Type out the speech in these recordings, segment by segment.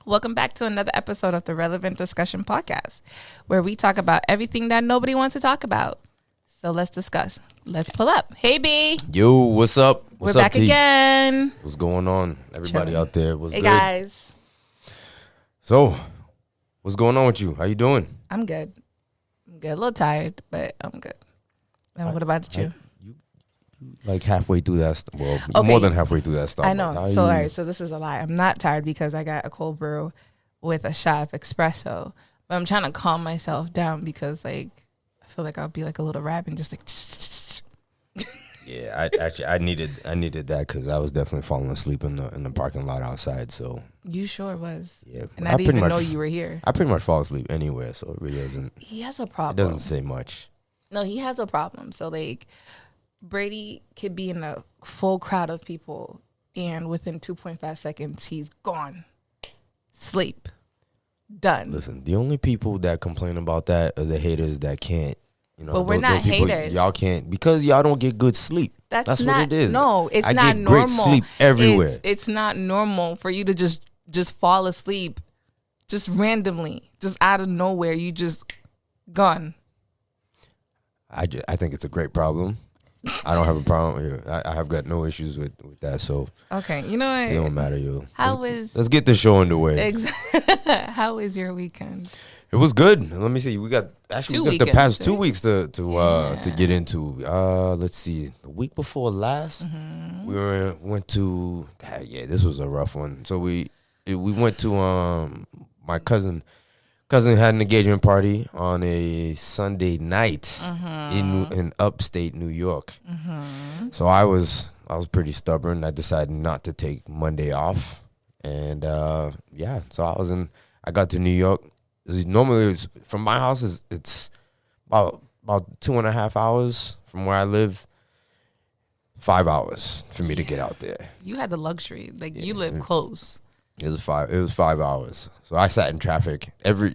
Welcome back to another episode of the Relevant Discussion Podcast, where we talk about everything that nobody wants to talk about. So let's discuss. Let's pull up. Hey, B. Yo, what's up? We're back T? again. What's going on? Everybody Chilling. out there, what's Hey, good? guys. So, what's going on with you? How you doing? I'm good. I'm good. A little tired, but I'm good. And what about you? You like halfway through that. Well, you're Okay. more than halfway through that stuff. I know. So, all right. So this is a lie. I'm not tired because I got a cold brew with a shot of espresso. But I'm trying to calm myself down because, like, I feel like I'll be like a little rabbit and just like. Yeah, I needed that because I was definitely falling asleep in the parking lot outside. So You sure was. yeah, And I didn't even know you were here. I pretty much fall asleep anywhere, so it really doesn't. He has a It problem. doesn't say much. No, he has a problem. So, like, Brady could be in a full crowd of people, and within 2.5 seconds, he's gone. Sleep. Done. Listen, the only people that complain about that are the haters that can't. You know, But we're not people, haters. Y'all can't because y'all don't get good sleep. That's not, what it is. No, it's I not get normal. great sleep everywhere. It's not normal for you to just fall asleep, just randomly, just out of nowhere. You just gone. I think it's a great problem. I don't have a problem here. I have got no issues with that. So Okay, you know what? it don't matter, yo. Let's get the show underway. How is your weekend? It was good. Let me see. We got the past 2 weeks to get into. Let's see. The week before last, we went to. Yeah, this was a rough one. So we went to my cousin had an engagement party on a Sunday night in upstate New York. So I was pretty stubborn. I decided not to take Monday off, and so I got to New York. Normally, from my house, it's about 2.5 hours from where I live. 5 hours for me to get out there. You had the luxury, like you live close. It was 5 hours. So I sat in traffic every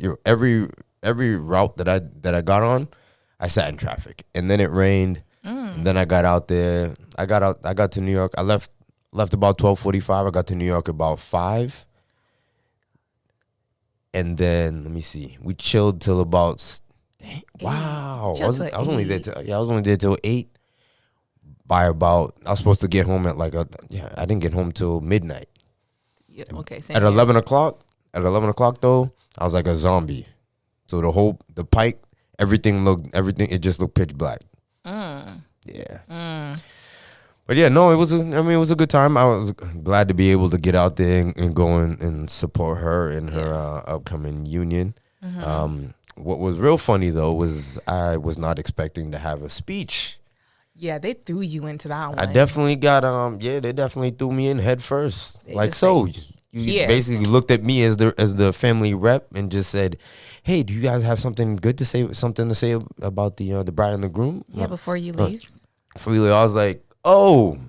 route that I got on. I sat in traffic, and then it rained. And then I got out there. I got to New York. I left about 12:45. I got to New York about 5. And then let me see. We chilled till about. Wow, I was only there till 8. I was supposed to get home at I didn't get home till midnight. Yeah, okay. Same At here. 11 o'clock. At 11 o'clock though, I was like a zombie. So the pike, everything it just looked pitch black. Yeah. But yeah, no, it was a good time. I was glad to be able to get out there and go and support her in her upcoming union. What was real funny though was I was not expecting to have a speech. Yeah, they threw you into that one. I definitely got they definitely threw me in head first. They Like just so like, you here. basically looked at me as the family rep and just said, "Hey, do you guys have something to say about the bride and the groom?" Yeah, before you leave. I was like, "Oh."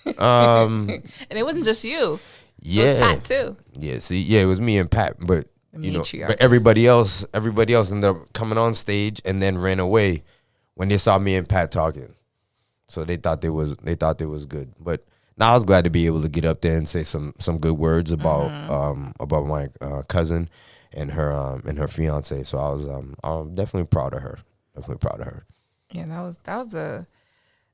And it wasn't just you. Yeah. It was Pat too. Yeah, see, yeah, it was me and Pat, but The you know, matriarchs. but everybody else ended up coming on stage and then ran away when they saw me and Pat talking. So they thought they was good. But now I was glad to be able to get up there and say some good words about my cousin and her fiance. So I'm definitely proud of her. Yeah, it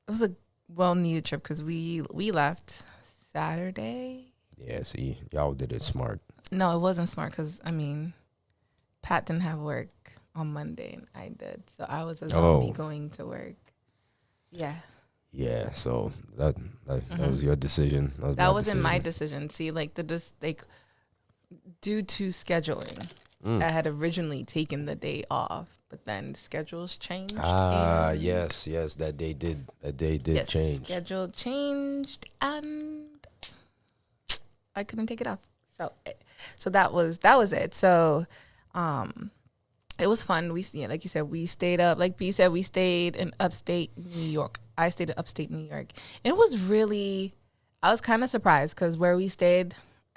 was a well needed trip because we left Saturday. Yeah, see, y'all did it smart. No, it wasn't smart because Pat didn't have work on Monday and I did, so I was a zombie going to work. Yeah. Yeah, so that was your decision. That wasn't my decision. See, due to scheduling, I had originally taken the day off, but then schedules changed. Yes, that day did change. Schedule changed, and I couldn't take it off. So that was it. So, it was fun. Like you said, we stayed up. Like B said, we stayed in upstate New York. I stayed in upstate New York. And it was really, I was kind of surprised because where we stayed,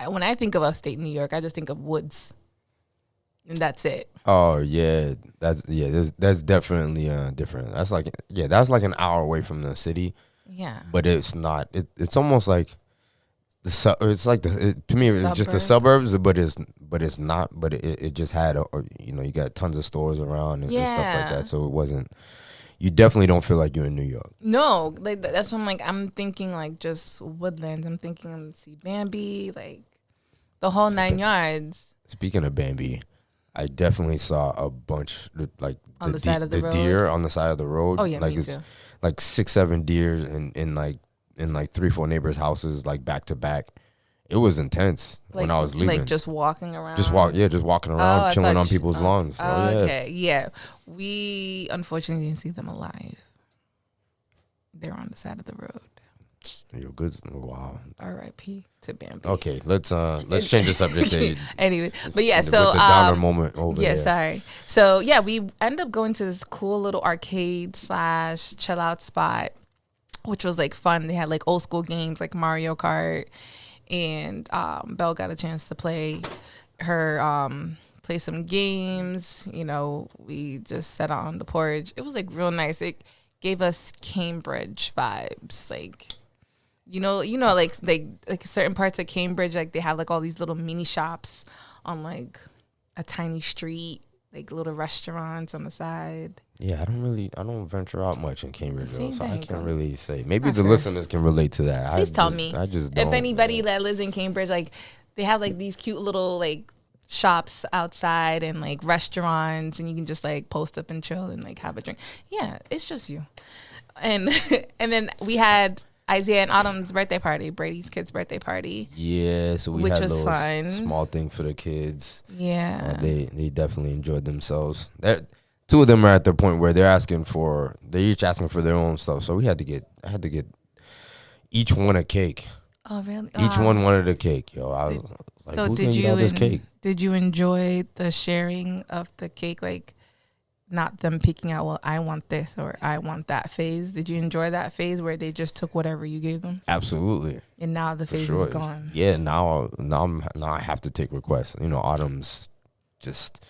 when I think of upstate New York, I just think of woods. And that's it. Oh yeah, that's definitely different. That's like an hour away from the city. Yeah. But it's not. It's almost like It's like to me it's just the suburbs, but it's not. But it just had you got tons of stores around and stuff like that. So it wasn't. You definitely don't feel like you're in New York. No, like that's what I'm like. I'm thinking like just Woodlands. I'm thinking see Bambi, like the whole 9 yards. Speaking of Bambi, I definitely saw a bunch like on the side of the road. Deer on the side of the road. Oh yeah, like me too. Like 6-7 deers in like 3-4 neighbors' houses like back to back. It was intense when I was leaving. Like just walking around. Just walking around, chilling on people's lawns. Oh, yeah. Okay, yeah. We unfortunately didn't see them alive. They're on the side of the road. You're good. Wow. R.I.P. to Bambi. Okay, let's change the subject. Anyway, but yeah, so with the downer moment over there. Yeah, sorry. So yeah, we end up going to this cool little arcade / chill out spot, which was like fun. They had like old school games like Mario Kart. And Belle got a chance to play some games. We just sat out on the porch. It was like real nice. It gave us Cambridge vibes, like like certain parts of Cambridge, like they have like all these little mini shops on like a tiny street, like little restaurants on the side. Yeah, I don't venture out much in Cambridge, so I can't really say. Maybe the listeners can relate to that. Please tell me. I just don't. If anybody that lives in Cambridge, like they have like these cute little like shops outside and like restaurants, and you can just like post up and chill and like have a drink. Yeah, it's just you. And and then we had Isaiah and Autumn's birthday party, Brady's kid's birthday party. Yeah, so which had was fun. Small thing for the kids. Yeah, they definitely enjoyed themselves. Two of them are at the point where they're each asking for their own stuff. So I had to get each one a cake. Oh really? Each one wanted a cake, yo. I was like, so who's gonna eat all this cake? Did you enjoy the sharing of the cake? Like, not them picking out, well, I want this or I want that phase. Did you enjoy that phase where they just took whatever you gave them? Absolutely. And now the phase is gone. Yeah, now I have to take requests. Autumn's just.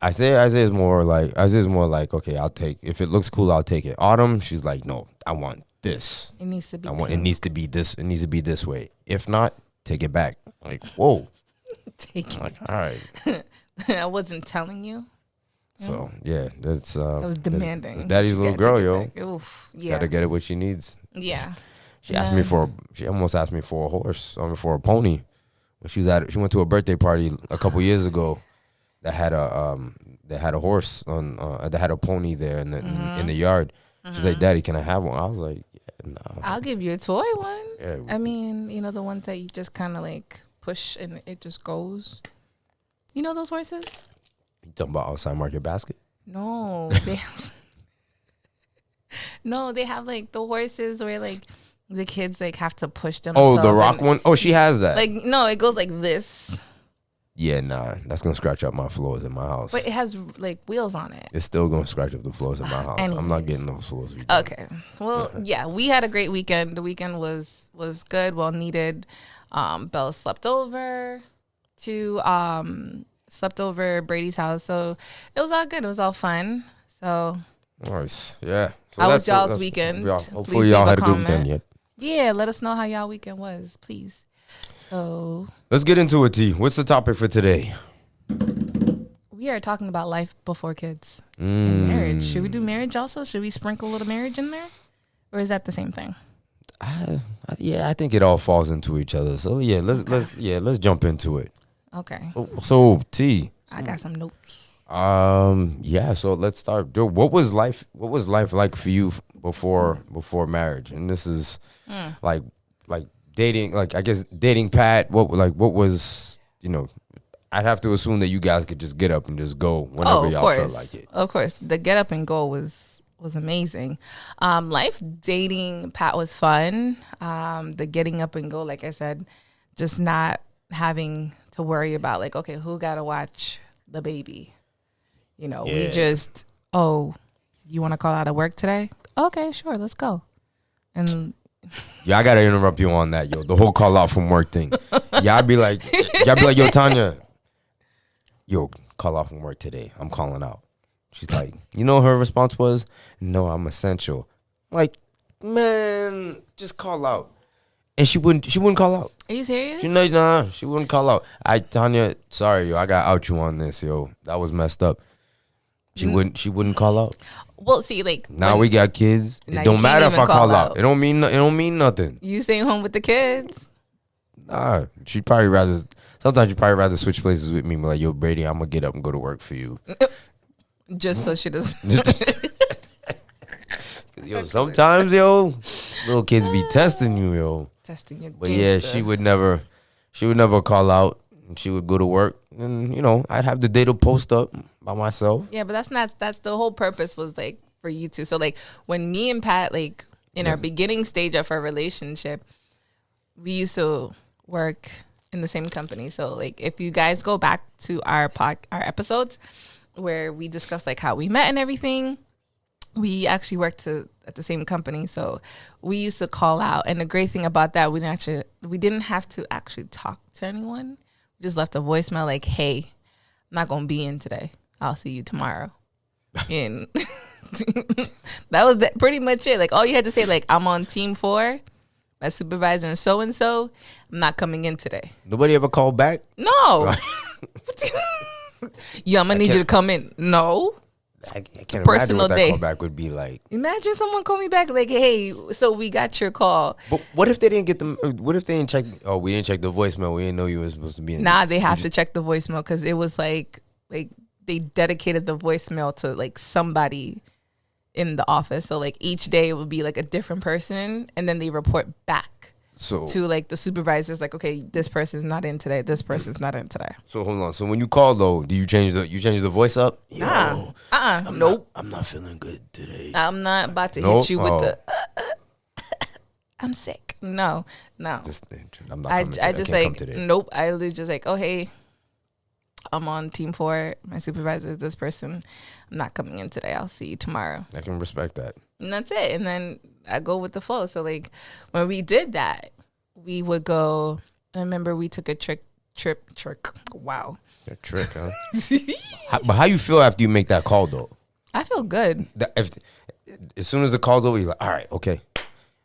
Isaiah is more like, okay, I'll take, if it looks cool, I'll take it. Autumn, she's like, no, I want this. It needs to be. It needs to be this. It needs to be this way. If not, take it back. Like, whoa. Take it. Like, all right. I wasn't telling you. So yeah, that's. I was demanding. That's daddy's little girl, yo. Oof. Yeah. Gotta get it what she needs. Yeah. She almost asked me for a horse. For a pony. When she went to a birthday party a couple years ago. That had a horse on that had a pony there in the yard. She's like, Daddy, can I have one? I was like, yeah, no. I'll give you a toy one. Yeah. I mean, the ones that you just kind of like push and it just goes. You know those horses? You talking about outside Market Basket? No, they have like the horses where like the kids like have to push them. Oh, the rock one? Oh, she has that. Like no, it goes like this. Yeah, nah, that's gonna scratch up my floors in my house. But it has like wheels on it. It's still gonna scratch up the floors in my house. Anyways. I'm not getting those floors. Okay, well, yeah, we had a great weekend. The weekend was good, well needed. Belle slept over Brady's house, so it was all good. It was all fun. So nice, yeah. So how was y'all's weekend? Hopefully y'all had a good weekend. Yeah, let us know how y'all weekend was, please. So let's get into it, T. What's the topic for today? We are talking about life before kids and marriage. Should we do marriage also? Should we sprinkle a little marriage in there? Or is that the same thing? I think it all falls into each other. So let's jump into it. Okay. So T, I got some notes. So let's start. Dude, what was life like for you before marriage? And this is like dating, like I guess dating Pat, what was, I'd have to assume that you guys could just get up and just go whenever y'all felt like it. Of course. The get up and go was amazing. Life dating Pat was fun. The getting up and go, like I said, just not having to worry about like, okay, who got to watch the baby? We just, you want to call out of work today? Okay, sure, let's go. And yeah, I gotta interrupt you on that, yo. The whole call out from work thing. Y'all be like, yo, Tanya, yo, call out from work today. I'm calling out. She's like, her response was, no, I'm essential. Like, man, just call out. And she wouldn't call out. Are you serious? She wouldn't call out. Tanya, sorry, yo, I got out you on this, yo. That was messed up. She wouldn't call out. Well, see, like now we got kids. It don't matter if I call out. It don't mean nothing. You staying home with the kids? Nah, she'd probably rather. Sometimes you'd probably rather switch places with me. Be like, yo, Brady, I'm gonna get up and go to work for you. Just so she doesn't. Yo, sometimes, yo, little kids be testing you, yo. Testing your. But yeah, she would never call out, and she would go to work, and I'd have the day to post up by myself. Yeah, but that's the whole purpose was like for you two. So like when me and Pat like in our beginning stage of our relationship, we used to work in the same company. So like if you guys go back to our episodes where we discussed like how we met and everything, we actually worked at the same company. So we used to call out, and the great thing about that, we didn't have to actually talk to anyone. We just left a voicemail like, hey, I'm not gonna be in today, I'll see you tomorrow. And that was pretty much it. Like all you had to say, like, I'm on team 4, my supervisor and so I'm not coming in today. Nobody ever called back? No. Yeah, I'm gonna need you to come in. No. I can't imagine what that callback would be like. Imagine someone call me back like, hey, so we got your call. But what if they didn't get them? What if they didn't check? Oh, we didn't check the voicemail. We didn't know you were supposed to be in. Nah, they have to check the voicemail because it was like they dedicated the voicemail to like somebody in the office. So like each day it would be like a different person, and then they report back to like the supervisors. Like, okay, this person's not in today. This person's not in today. So hold on. So when you call though, do you change the voice up? Nah. Nope. I'm not feeling good today. I'm not about to hit you with the. I'm sick. No. I'm not coming today. I just like nope. I literally just like, oh hey, I'm on team 4. My supervisor is this person. I'm not coming in today. I'll see you tomorrow. I can respect that. And that's it. And then I go with the flow. So like when we did that, we would go. I remember we took a trip. Wow. A trick, huh? But how you feel after you make that call though? I feel good. As soon as the call's over, you're like, all right, okay.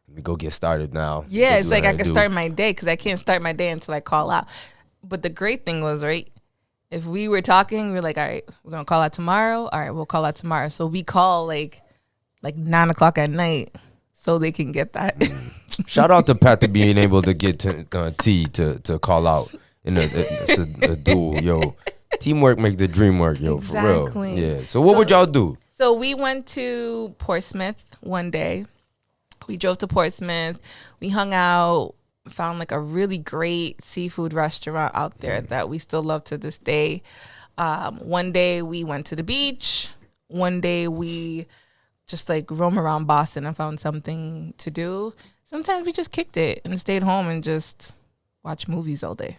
Let me go get started now. Yeah, it's like I can start my day because I can't start my day until I call out. But the great thing was, right, if we were talking, we were like, all right, we're going to call out tomorrow. All right, we'll call out tomorrow. So we call like 9 o'clock at night so they can get that. Shout out to Pat to being able to get T to call out. It's a duel, yo. Teamwork make the dream work, yo, exactly. For real. Yeah. So what would y'all do? So we went to Portsmouth one day. We drove to Portsmouth. We hung out, found like a really great seafood restaurant out there that we still love to this day. One day we went to the beach. One day we just like roam around Boston and found something to do. Sometimes we just kicked it and stayed home and just watched movies all day.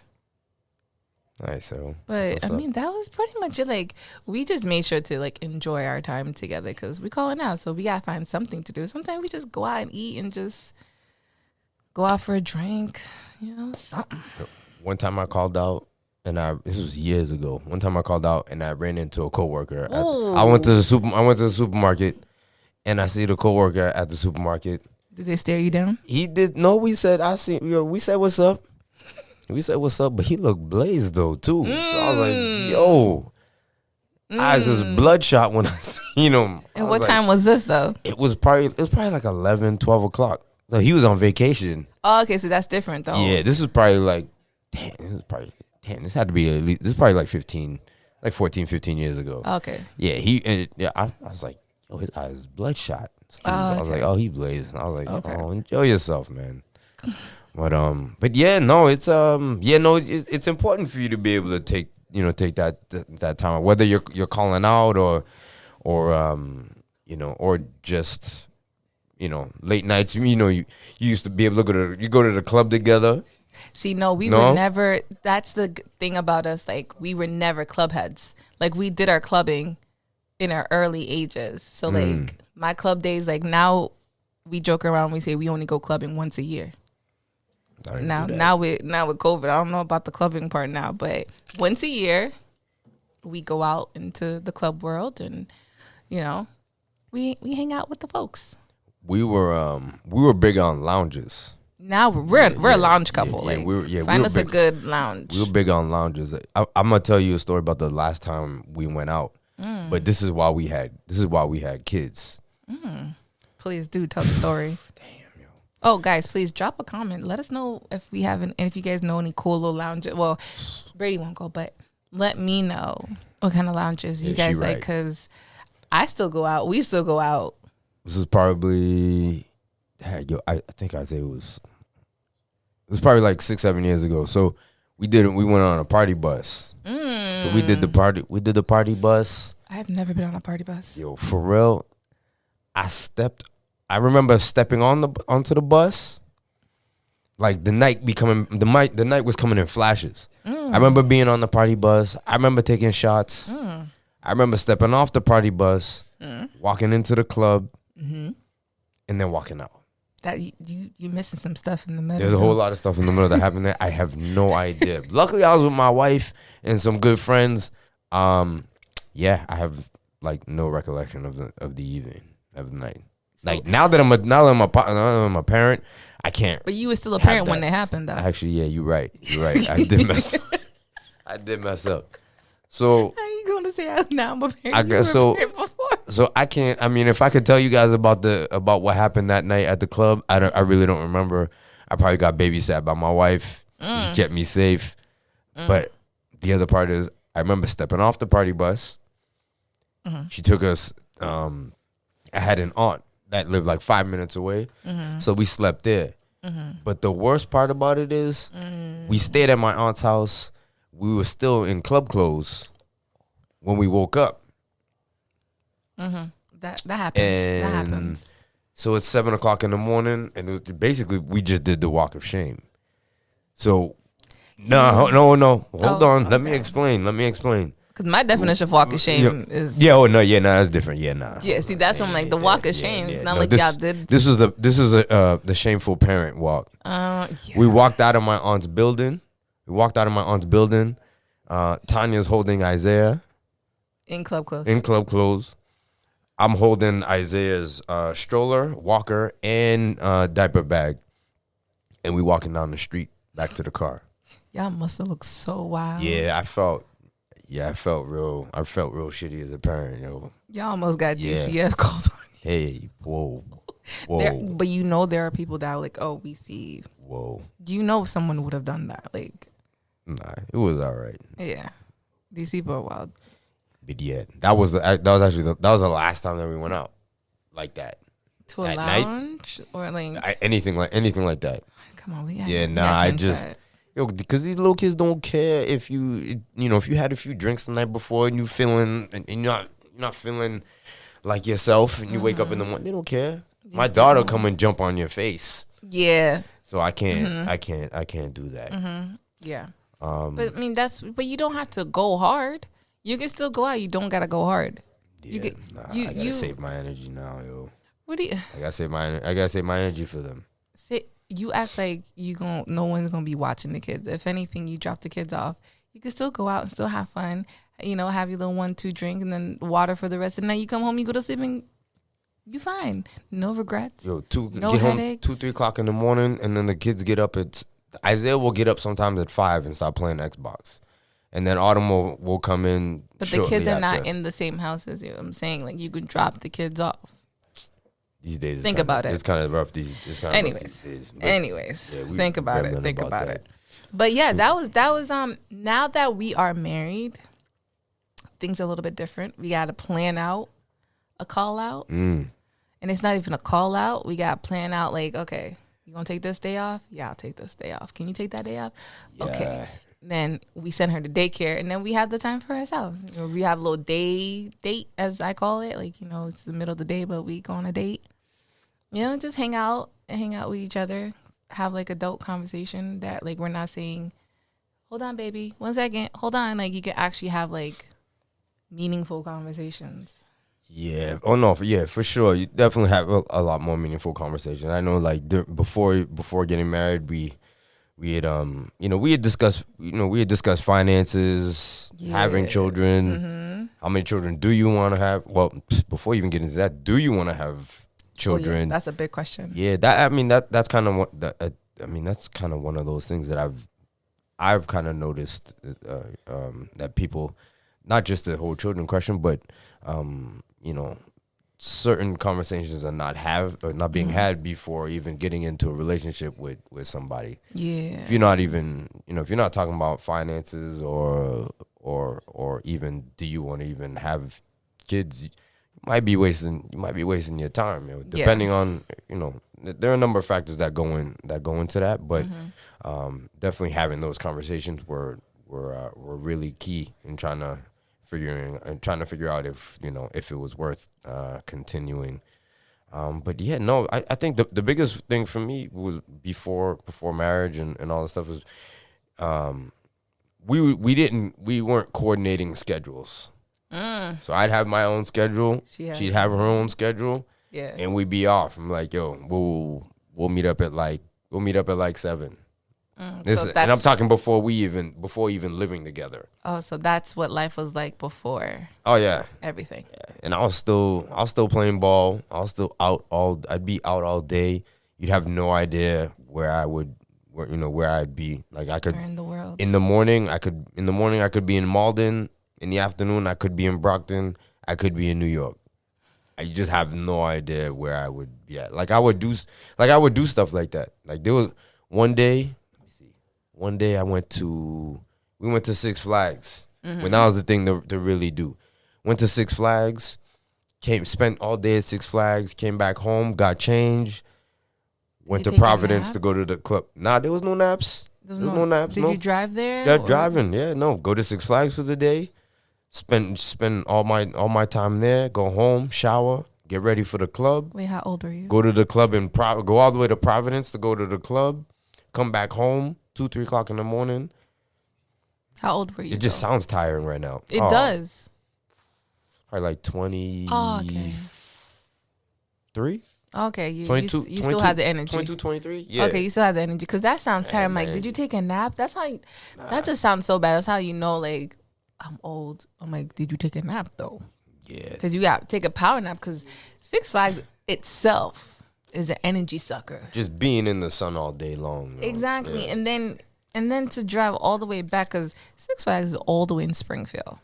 Nice. So, but I mean, that was pretty much it. Like, we just made sure to like enjoy our time together because we calling out, so we gotta find something to do. Sometimes we just go out and eat and just go out for a drink, something. One time I called out, and this was years ago. One time I called out and I ran into a coworker. I went to the supermarket, and I see the coworker at the supermarket. Did they stare you down? He did. No, we said we said what's up. We said what's up, but he looked blazed though too. So I was like, yo. Eyes was bloodshot when I seen him. And what time was this though? It was probably like 11, 12 o'clock. So he was on vacation. Oh, okay, so that's different though. Yeah, this is probably like this had to be at least, this is probably like 14, 15 years ago. Okay. Yeah, I was like, yo, his eyes is bloodshot. I was like, oh, he blazed. And I was like, oh, enjoy yourself, man. But yeah, no, it's it's important for you to be able to take that time, whether you're calling out or just late nights. You used to be able to go to the club together. See, no, we were never. That's the thing about us. Like, we were never club heads. Like, we did our clubbing in our early ages. So like my club days, like now we joke around. We say we only go clubbing once a year. Now with COVID, I don't know about the clubbing part now, but once a year we go out into the club world and we hang out with the folks. We were big on lounges. Now we're a lounge couple. Find us big, a good lounge. We were big on lounges. I'm gonna tell you a story about the last time we went out. But this is why we had kids. Please do tell the story. Damn, yo. Oh, guys, please drop a comment. Let us know if we haven't, and if you guys know any cool little lounges. Well, Brady won't go, but let me know what kind of lounges you guys like, because I still go out. We still go out. This is probably, I think Isaiah was. It was probably like 6-7 years ago. So we went on a party bus. So we did the party. We did the party bus. I've never been on a party bus. Yo, for real. I remember stepping onto the bus. Like the night was coming in flashes. I remember being on the party bus. I remember taking shots. I remember stepping off the party bus, walking into the club, and then walking out. That you missing some stuff in the middle. There's a whole lot of stuff in the middle that happened there. I have no idea. Luckily, I was with my wife and some good friends. Yeah, I have like no recollection of the evening, of the night. Like now that I'm a parent, I can't. But you were still a parent when it happened, though. Actually, yeah, you're right. I did mess up. So how you going to say now I'm a parent? I guess so. So I can't. I mean, if I could tell you guys about what happened that night at the club, I really don't remember. I probably got babysat by my wife. She kept me safe. But the other part is, I remember stepping off the party bus. She took us. I had an aunt that lived like 5 minutes away, so we slept there. But the worst part about it is, we stayed at my aunt's house. We were still in club clothes when we woke up. That happens. So it's 7 o'clock in the morning, and it was basically we just did the walk of shame. So no. Hold on. Okay. Let me explain. Because my definition of walk of shame is that's different. Yeah, see, that's what I'm like, the walk of shame. It's not like y'all did. This is the shameful parent walk. We walked out of my aunt's building. Tanya's holding Isaiah in club clothes. I'm holding Isaiah's stroller, walker, and diaper bag, and we walking down the street back to the car. Y'all must have looked so wild. Yeah, I felt real shitty as a parent, yo. Y'all almost got DCF called on you. Hey, whoa. But there are people that are like, oh, we see. Whoa. If someone would have done that, like. Nah, it was all right. Yeah, these people are wild. But yeah, that was the last time that we went out like that. To a lounge or like anything like that. Come on, because these little kids don't care if you had a few drinks the night before and you're not feeling like yourself and you wake up in the morning. They don't care. My daughter come and jump on your face. Yeah. So I can't. I can't do that. Yeah. But I mean but you don't have to go hard. You can still go out. You don't gotta go hard. Yeah, I gotta save my energy now, yo. What do you? I gotta save my energy for them. You act like no one's gonna be watching the kids. If anything, you drop the kids off. You can still go out and still have fun. Have your little 1-2 drink and then water for the rest of the night. You come home, you go to sleep, and you fine. No regrets. Yo, no get headaches. home 2-3 o'clock in the morning, and then the kids get up at. Isaiah will get up sometimes at 5 and start playing Xbox. And then Autumn will come in. But the kids are not in the same house as you. I'm saying, like, you can drop the kids off. These days, think about it. It's kind of rough. Anyways, think about it. But yeah, that was now that we are married, things are a little bit different. We got to plan out a call out, and it's not even a call out. We got to plan out like, okay, you gonna take this day off? Yeah, I'll take this day off. Can you take that day off? Yeah. Okay. Then we send her to daycare, and then we have the time for ourselves. We have a little date, as I call it. Like, it's the middle of the day, but we go on a date. Just hang out with each other, have like adult conversation that like we're not saying, hold on, baby, 1 second, hold on. Like, you can actually have like meaningful conversations. Yeah. Oh no. Yeah, for sure. You definitely have a lot more meaningful conversations. I know, like before getting married, we had discussed finances, having children. How many children do you want to have? Well, before you even get into that, do you want to have children? That's a big question. Yeah, that's kind of I mean, that's kind of one of those things that I've kind of noticed that people, not just the whole children question, but you know, certain conversations are not being had before even getting into a relationship with somebody. Yeah. If you're not even, if you're not talking about finances or even do you want to even have kids, you might be wasting your time. Depending on, there are a number of factors that go into that, but definitely having those conversations were really key in trying to figure out if it was worth continuing. But yeah, no, I think the biggest thing for me was before marriage and all this stuff is we weren't coordinating schedules. So I'd have my own schedule. She'd have her own schedule. Yeah. And we'd be off. I'm like, yo, we'll meet up at like 7. And I'm talking before even living together. Oh, so that's what life was like before. Oh yeah. Everything. Yeah. And I was still playing ball. I'd be out all day. You'd have no idea where I'd be. Like I could Where in the world. In the morning I could be in Malden. In the afternoon I could be in Brockton. I could be in New York. I just have no idea where I would be at. Like I would do stuff like that. Like there was one day we went to Six Flags. When that was the thing to really do. Went to Six Flags, spent all day at Six Flags, came back home, got changed, went to Providence to go to the club. Nah, there was no naps. There was no naps. Did you drive there? Yeah, driving. Yeah, no. Go to Six Flags for the day. Spend all my time there. Go home, shower, get ready for the club. Wait, how old were you? Go to the club go all the way to Providence to go to the club. Come back home 2-3 o'clock in the morning. How old were you? It just sounds tiring right now. It does. Probably like 23. Oh, okay. Okay, you 22, you still had the energy. 22, 23? Yeah. Okay, you still have the energy. Because that sounds tiring. I'm like, did you take a nap? That's how that just sounds so bad. That's how you know, like, I'm old. I'm like, did you take a nap, though? Yeah. Because you got to take a power nap. Because Six Flags itself is an energy sucker. Just being in the sun all day long. Exactly. Yeah. And then to drive all the way back, because Six Flags is all the way in Springfield.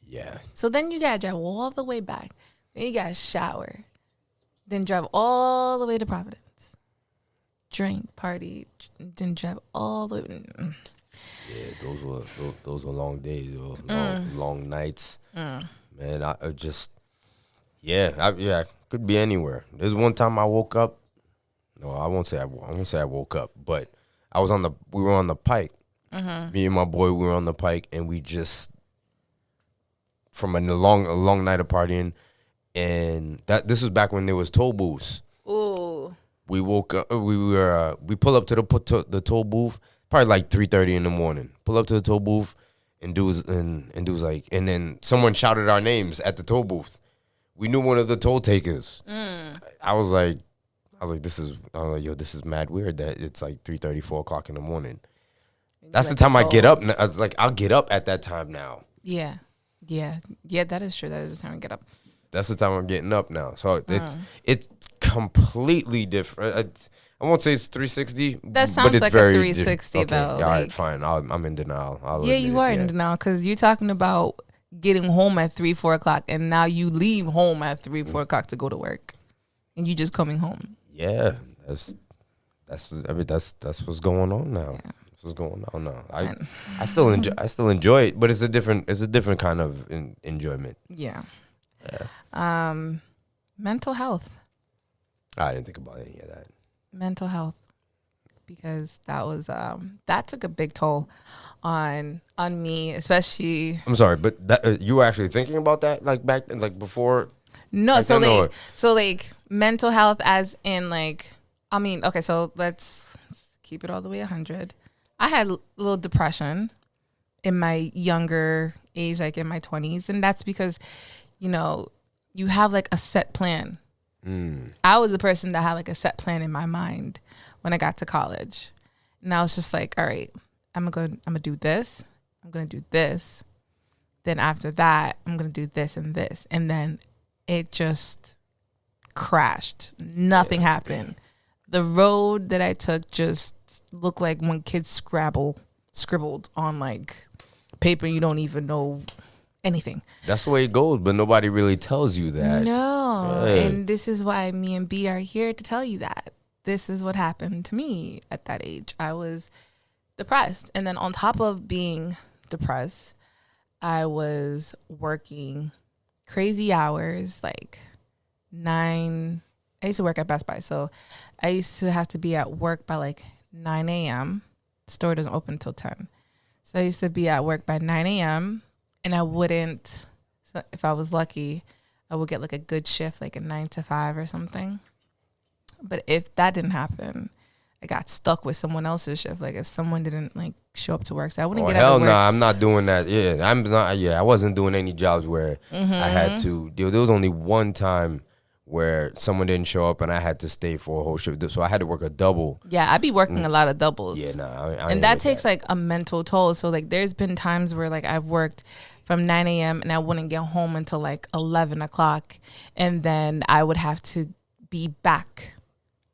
Yeah. So then you got to drive all the way back. Then you got to shower. Then drive all the way to Providence. Drink, party, then drive all the way. Yeah, those were long days, long nights. Man, I just, I could be anywhere. There's one time I woke up. No, I won't say I woke up, but we were on the Pike. Me and my boy, we were on the Pike, and we just, from a long night of partying, and this was back when there was toll booths. Ooh. We woke up. We pull up to the toll booth. Probably like 3:30 in the morning. Pull up to the toll booth, and dudes like, and then someone shouted our names at the toll booth. We knew one of the toll takers. I was like, this is mad weird that it's like 3:30, 4 o'clock in the morning. That's the time I get up. I was like, I'll get up at that time now. Yeah. That is true. That is the time I get up. That's the time I'm getting up now. So it's completely different. I won't say it's 360. That sounds like a 360 okay. though. All right, fine. I'm in denial. You are in denial because you're talking about getting home at 3-4 o'clock, and now you leave home at 3-4 o'clock to go to work, and you just coming home. Yeah, that's what's going on now. Yeah. That's what's going on now. I still enjoy it, but it's a different kind of enjoyment. Yeah. Mental health. I didn't think about any of that. Mental health, because that was that took a big toll on me, especially. I'm sorry, but that, you were actually thinking about that, like back then, like before. No, so mental health, as in like, I mean, okay, so let's keep it all the way 100. I had a little depression in my younger age, like in my 20s, and that's because, you have like a set plan. I was the person that had like a set plan in my mind when I got to college. And I was just like, all right, I'm gonna do this. I'm gonna do this. Then after that, I'm gonna do this and this. And then it just crashed. Nothing happened. the road that I took just looked like when kids scribbled on like paper. You don't even know anything. That's the way it goes, but nobody really tells you that. No. Hey. And this is why me and B are here to tell you that. This is what happened to me at that age. I was depressed. And then on top of being depressed, I was working crazy hours, like 9. I used to work at Best Buy. So I used to have to be at work by like 9 a.m. The store doesn't open until 10. So I used to be at work by 9 a.m. and I wouldn't, so if I was lucky, I would get like a good shift, like a 9 to 5 or something. But if that didn't happen, I got stuck with someone else's shift. Like if someone didn't like show up to work, so I wouldn't get out of work. Hell no, I'm not doing that. Yeah, I'm not. Yeah, I wasn't doing any jobs where I had to. There was only one time where someone didn't show up and I had to stay for a whole shift. So I had to work a double. Yeah, I'd be working a lot of doubles. Yeah, I and that takes like a mental toll. So like there's been times where like I've worked from 9 a.m. and I wouldn't get home until like 11 o'clock. And then I would have to be back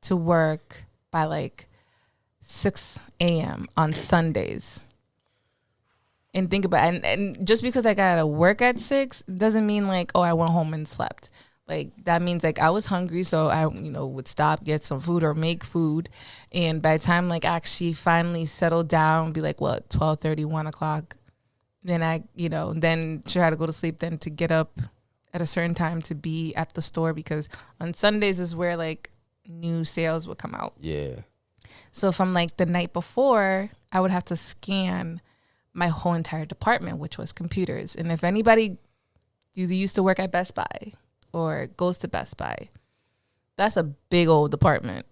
to work by like 6 a.m. on Sundays. And think about it. And just because I got to work at 6 doesn't mean like, oh, I went home and slept. Like that means like I was hungry, so I would stop, get some food or make food, and by the time like actually finally settled down, be like what 12:30, 1 o'clock, then I then try to go to sleep, then to get up at a certain time to be at the store because on Sundays is where like new sales would come out. Yeah. So from like the night before, I would have to scan my whole entire department, which was computers, and if anybody used to work at Best Buy or goes to Best Buy, that's a big old department.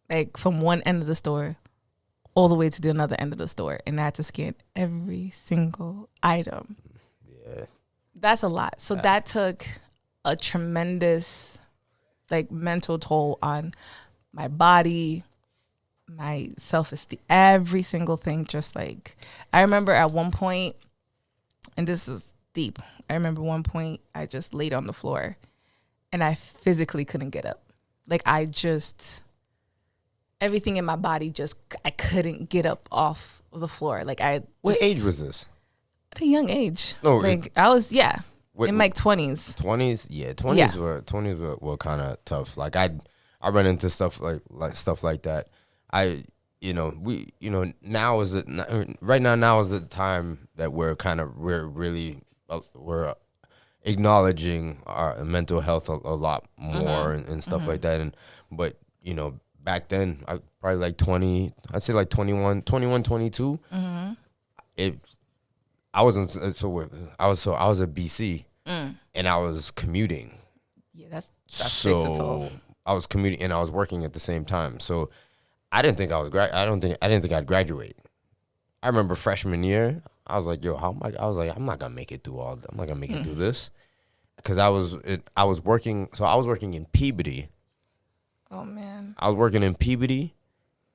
Like from one end of the store all the way to the another end of the store. And I had to scan every single item. Yeah. That's a lot. So that took a tremendous like mental toll on my body, my self-esteem, every single thing. Just like, I remember at one point, and this was deep. I remember one point I just laid on the floor and I physically couldn't get up. Like everything in my body I couldn't get up off of the floor. Like what age was this? At a young age. No, like I was, in my 20s. 20s? Yeah, 20s were kind of tough. Like I run into stuff like stuff like that. Now is the time that we're acknowledging our mental health a lot more and stuff like that. But back then, I probably like 20. I'd say like 21, 22. Mm-hmm. I was at BC and I was commuting. Yeah, that's takes a toll. I was commuting and I was working at the same time. So I didn't think I didn't think I'd graduate. I remember freshman year, I was like, yo, I'm not gonna make it through I'm not gonna make it through this. Because I was working in Peabody. Oh man. I was working in Peabody,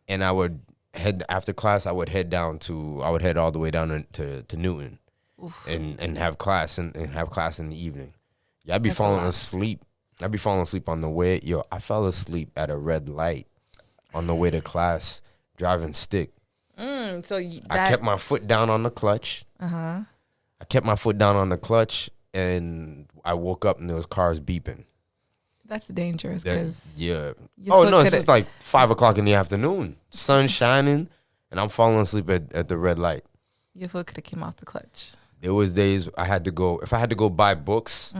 and I would head after class. I would head all the way down to Newton, and have class and have class in the evening. Yeah, I'd be falling asleep. I'd be falling asleep on the way. Yo, I fell asleep at a red light on the way to class, driving stick. I kept my foot down on the clutch. I kept my foot down on the clutch, and I woke up and there was cars beeping. That's dangerous because it's just like 5 o'clock in the afternoon, sun shining, and I'm falling asleep at the red light. Your foot could have came off the clutch. There was days if I had to go buy books,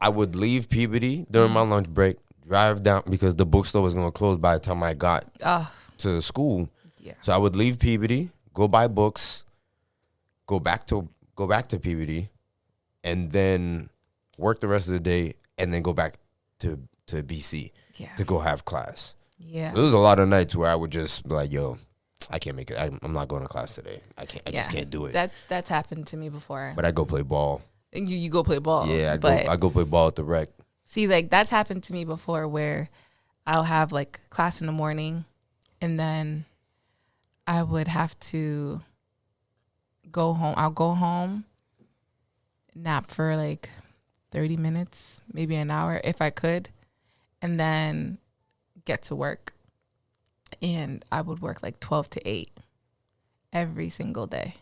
I would leave Peabody during my lunch break, drive down because the bookstore was going to close by the time I got to school. Yeah. So I would leave Peabody, go buy books, go back to Peabody, and then work the rest of the day, and then go back to BC to go have class. Yeah. So there was a lot of nights where I would just be like, yo, I can't make it. I'm not going to class today. I just can't do it. That's happened to me before. But I go play ball. And you go play ball. Yeah, I go play ball at the rec. See, like that's happened to me before where I'll have like class in the morning and then I would have to go home. I'll go home, nap for like 30 minutes, maybe an hour if I could, and then get to work. and I would work like 12 to 8 every single day.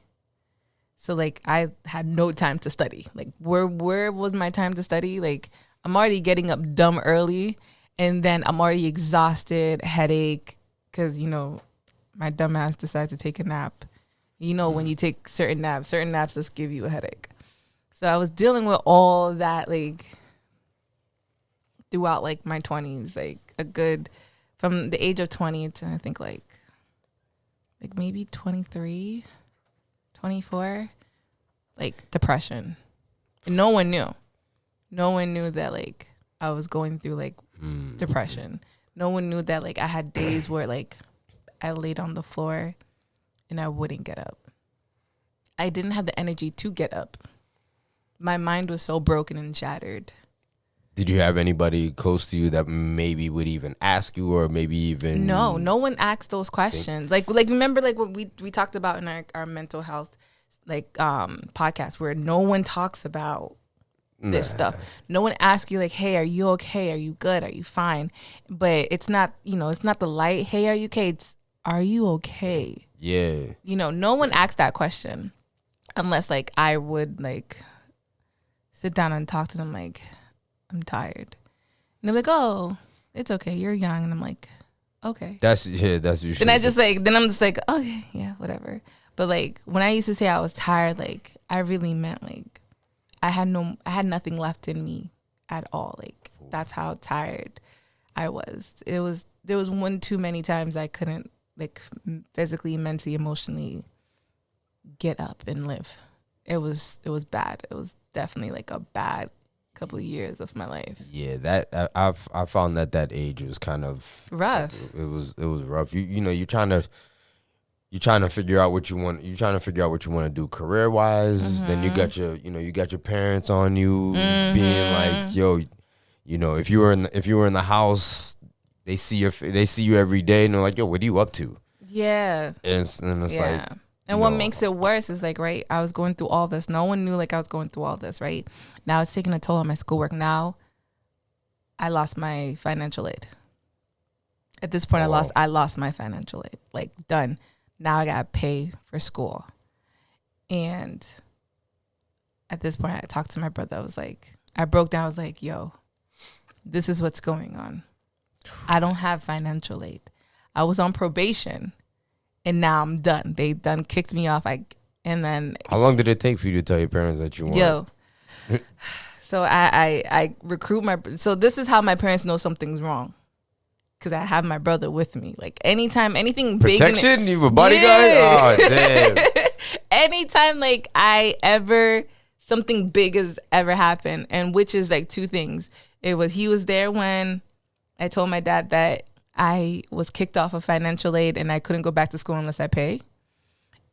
So like I had no time to study. Like where was my time to study? Like I'm already getting up dumb early, and then I'm already exhausted, headache, because my dumb ass decided to take a nap. When you take certain naps just give you a headache. So I was dealing with all that like throughout like my 20s, like from the age of 20 to I think like maybe 23, 24, like depression. And no one knew that like I was going through like depression. No one knew that like I had days where like I laid on the floor and I wouldn't get up. I didn't have the energy to get up. My mind was so broken and shattered. Did you have anybody close to you that maybe would even ask you, or maybe even... No one asked those questions. Like remember like what we talked about in our mental health like podcast, where no one talks about this stuff. No one asks you like, hey, are you okay? Are you good? Are you fine? But it's not, it's not the light, hey, are you okay? It's, are you okay? Yeah. No one asked that question unless like I would like sit down and talk to them like, I'm tired. And they're like, oh, it's okay, you're young. And I'm like, okay. That's usually. Then I'm just like, okay, yeah, whatever. But like when I used to say I was tired, like I really meant like I had nothing left in me at all. Like that's how tired I was. There was one too many times I couldn't like physically, mentally, emotionally get up and live. It was bad. It was definitely like a bad couple of years of my life. Yeah, that I found that age was kind of rough. It was rough. You're trying to figure out what you want. You're trying to figure out what you want to do career wise. Mm-hmm. Then you got your parents on you being like, yo, if you were in the house, they see you every day and they're like, yo, what are you up to? Yeah. And it's like. And what makes it worse is like, right, I was going through all this. No one knew like I was going through all this, right? Now it's taking a toll on my schoolwork. Now I lost my financial aid. At this point, I lost my financial aid. Like done. Now I gotta pay for school. And at this point, I talked to my brother. I broke down. I was like, yo, this is what's going on. I don't have financial aid. I was on probation. And now I'm done. They done kicked me off. And then how long did it take for you to tell your parents that you won? Yo. So I recruit so this is how my parents know something's wrong. Because I have my brother with me. Like anytime anything protection, big. You a bodyguard? Yeah. Oh damn. Anytime like something big has ever happened, and which is like two things. He was there when I told my dad that I was kicked off of financial aid and I couldn't go back to school unless I pay.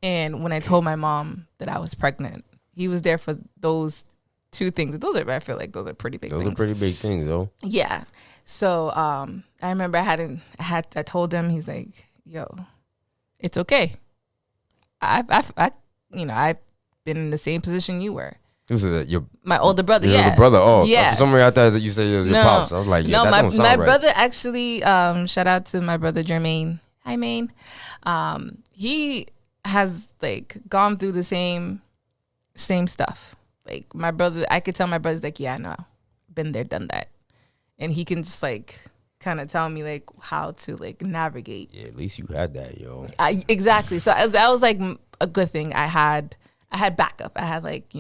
And when I told my mom that I was pregnant, he was there for those two things. I feel like those are pretty big things. Those are pretty big things, though. Yeah. So I remember I told him, he's like, yo, it's okay. I've been in the same position you were. Who's that? My older brother. Your older brother. Oh, yeah. For some reason I thought that you said it was your pops. I was like, yeah, that don't sound right. My brother actually. Shout out to my brother Jermaine. Hi, Maine. He has like gone through the same stuff. Like my brother, I could tell my brother's like, yeah, no, been there, done that, and he can just like kind of tell me like how to like navigate. Yeah, at least you had that, yo. Exactly. So that was like a good thing. I had backup. I had like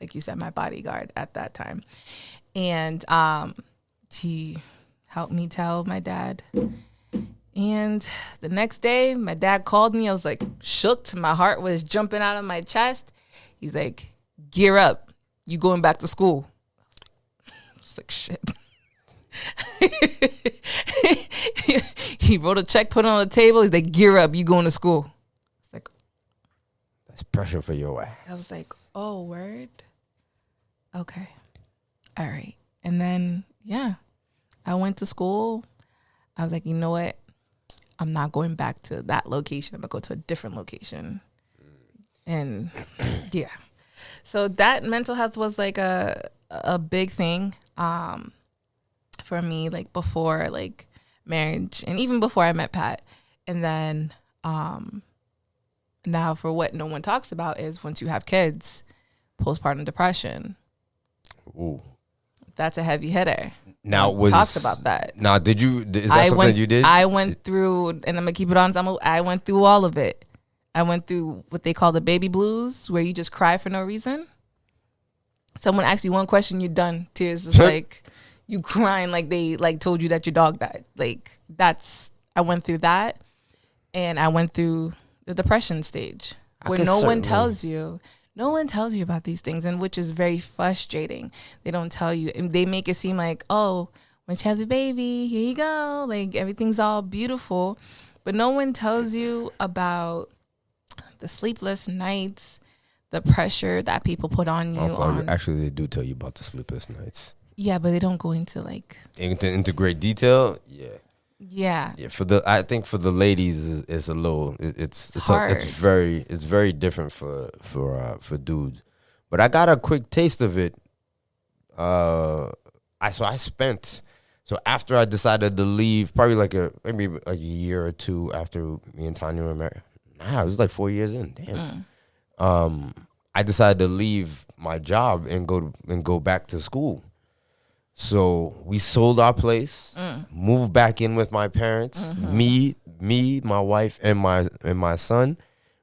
like you said, my bodyguard at that time. And he helped me tell my dad. And the next day, my dad called me. I was like shook. My heart was jumping out of my chest. He's like, gear up. You going back to school. I was like, shit. He wrote a check, put it on the table. He's like, gear up. You going to school. It's like, that's pressure for your ass. I was like, oh, word? Okay. All right. And then, yeah, I went to school. I was like, you know what? I'm not going back to that location. I'm going to go to a different location. And, yeah. So that mental health was like a big thing for me, like before, like marriage, and even before I met Pat. And then now for what no one talks about is once you have kids, postpartum depression. Ooh. That's a heavy hitter. Now talks about that. Now, is that something you did? I went through, and I'm gonna keep it on. I went through all of it. I went through what they call the baby blues, where you just cry for no reason. Someone asks you one question, you're done. Tears is like you crying like they like told you that your dog died. Like I went through that, and I went through the depression stage where no one tells you. No one tells you about these things, and which is very frustrating. They don't tell you. And they make it seem like, oh, when you have the baby, here you go. Like, everything's all beautiful. But no one tells you about the sleepless nights, the pressure that people put on you. Actually, they do tell you about the sleepless nights. Yeah, but they don't go into, like... Into great detail? Yeah. Yeah. Yeah, I think for the ladies it's a little it's hard. It's very different for dudes. But I got a quick taste of it. So after I decided to leave, probably maybe a year or two after me and Tanya were married. Nah, it was like 4 years in. Damn. I decided to leave my job and go back to school. So we sold our place, moved back in with my parents. Me, my wife, and my son.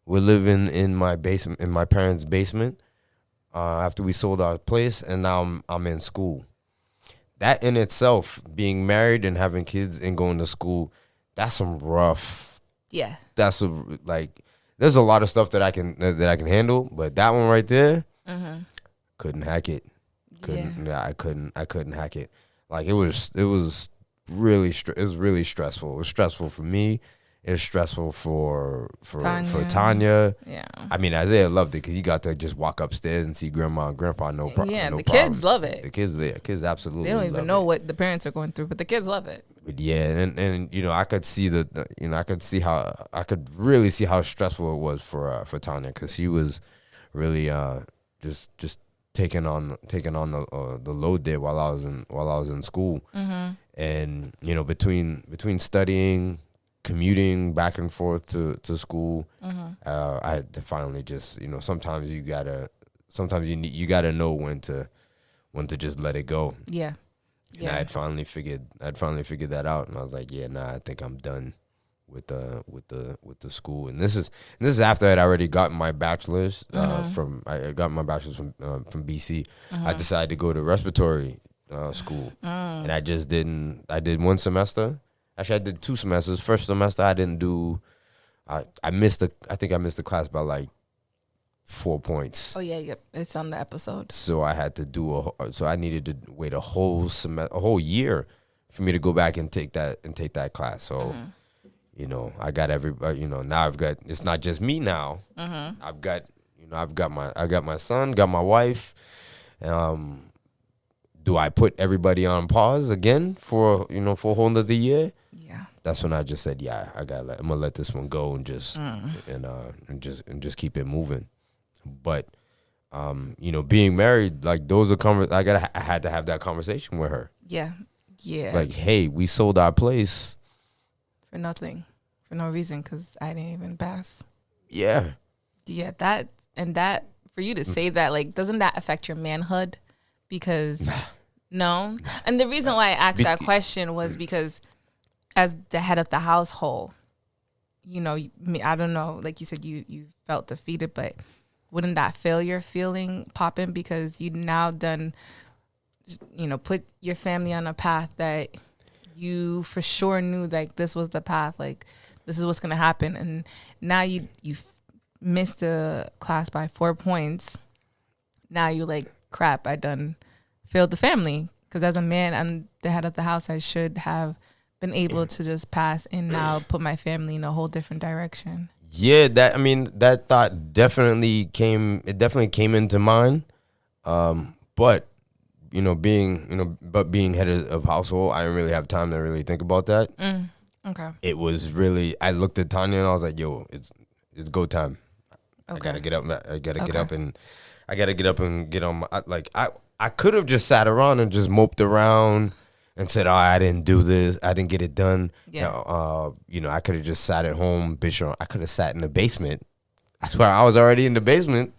We're living in my basement, in my parents' basement. After we sold our place, and now I'm in school. That in itself, being married and having kids and going to school, that's some rough. Yeah. There's a lot of stuff that I can handle, but that one right there, couldn't hack it. I couldn't hack it. Like it was really stressful. It was stressful for me. It was stressful for Tanya. Yeah. I mean, Isaiah loved it because he got to just walk upstairs and see grandma and grandpa. No problem. Yeah, the kids love it. The kids absolutely. They don't even know what the parents are going through, but the kids love it. But yeah, and I could see I could really see how stressful it was for Tanya because she was really just taking on the load there while I was in school, and between studying, commuting back and forth to school, I had to finally just sometimes you gotta know when to just let it go. Yeah. And I had finally figured that out, and I was like, yeah, nah, I think I'm done with the school. And this is after I'd already gotten my bachelor's from BC. I decided to go to respiratory school, and I did one semester. Actually, I did 2 semesters. First semester I didn't do. I think I missed the class by like 4 points. Oh yeah, it's on the episode. So I had to I needed to wait a whole year for me to go back and take that class. So. I got everybody. Now I've got. It's not just me now. I've got my son, got my wife. Do I put everybody on pause again for a whole nother year? Yeah. That's when I just said, yeah, I'm gonna let this one go and just and just keep it moving. But being married, like those are I had to have that conversation with her. Yeah. Yeah. Like, hey, we sold our place. For nothing. For no reason, because I didn't even pass. Yeah. Yeah, that for you to say that, like, doesn't that affect your manhood? Because, no. And the reason why I asked that question was because as the head of the household, I don't know, like you said, you felt defeated, but wouldn't that failure feeling pop in because you now done, put your family on a path that you for sure knew like this was the path, like this is what's gonna happen, and now you missed the class by 4 points. Now you like, crap, I done failed the family because as a man, I'm the head of the house. I should have been able to just pass and now put my family in a whole different direction. Yeah, that thought definitely came into mind, but. Being head of household, I didn't really have time to really think about that. Okay. It was really, I looked at Tanya and I was like, yo, it's go time. Okay. I gotta get up. I gotta get up and get on my, I could have just sat around and just moped around and said, "Oh, I didn't do this. I didn't get it done." Yeah. I could have just sat at home, bitch. I could have sat in the basement. I swear, I was already in the basement.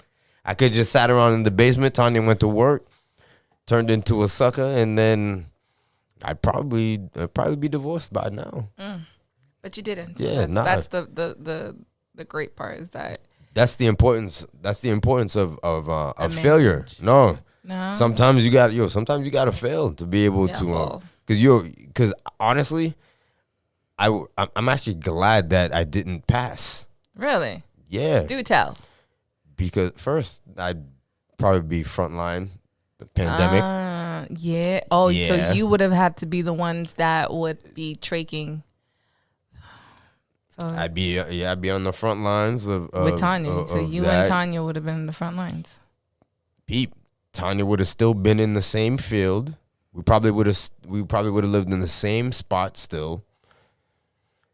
I could have just sat around in the basement. Tanya went to work, turned into a sucker, and then I'd probably be divorced by now. But you didn't. So yeah, that's the great part is that. That's the importance. That's the importance of failure. No. Sometimes you gotta fail to be able to. Because honestly, I'm actually glad that I didn't pass. Really? Yeah. Do tell. Because first I'd probably be frontline, the pandemic. Yeah. Oh, yeah. So you would have had to be the ones that would be traking. So I'd be on the front lines with Tanya. So you and Tanya would have been in the front lines. Tanya would have still been in the same field. We probably would have lived in the same spot still.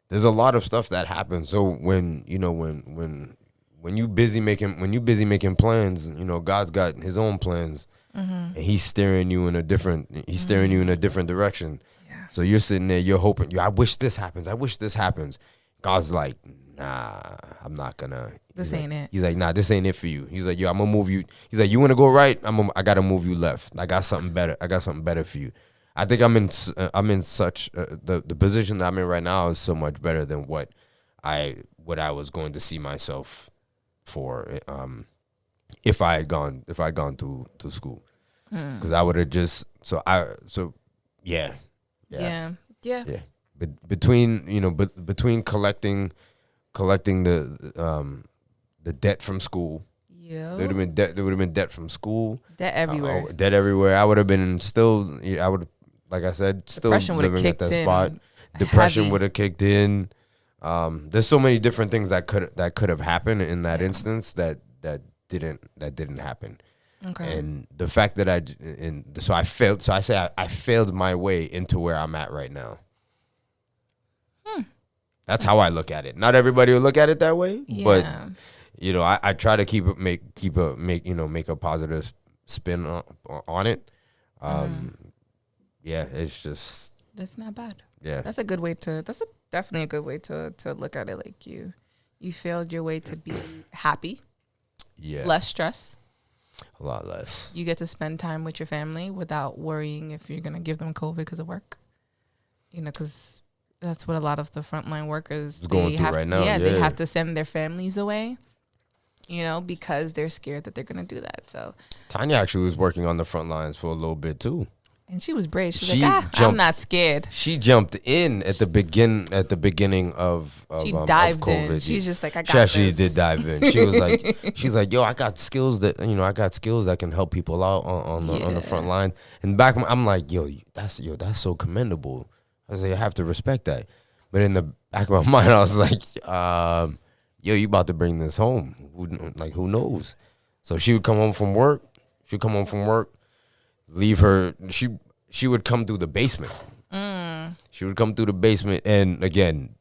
There's a lot of stuff that happens. So when you busy making plans, God's got his own plans, and he's steering you in a different direction. Yeah. So you're sitting there, you're hoping, I wish this happens. God's like, nah, I'm not gonna. This ain't it. He's like, nah, this ain't it for you. He's like, yo, I'm gonna move you. He's like, you want to go right? I gotta move you left. I got something better for you. I think I'm in such the position that I'm in right now is so much better than what I was going to see myself for if I had gone to school, because I would have just yeah. But between collecting the debt from school. Yeah. There would have been debt from school. Debt everywhere. Debt everywhere. I would have been still. I would, like I said, still living at that spot. Depression would have kicked in. There's so many different things that could have happened in that instance that didn't happen. Okay. And the fact that I failed. So I say I failed my way into where I'm at right now. That's how I look at it. Not everybody will look at it that way, but I try to make a positive spin on it. Yeah, it's just that's not bad. Yeah, that's definitely a good way to look at it. Like you failed your way to be happy. Yeah, less stress. A lot less. You get to spend time with your family without worrying if you're gonna give them COVID because of work. Because that's what a lot of the frontline workers going through right now. Yeah, they have to send their families away, because they're scared that they're going to do that. So Tanya actually was working on the front lines for a little bit too. And she was brave. She's like, I'm not scared. She jumped in at the beginning of dived COVID. In. She's just like, I got this. She actually did dive in. She was like, yo, I got skills that can help people out on the front line. And back, I'm like, that's so commendable. I was like, I have to respect that. But in the back of my mind, I was like, you about to bring this home. Who knows? So she would come home from work. Leave her. She would come through the basement. She would come through the basement. And again,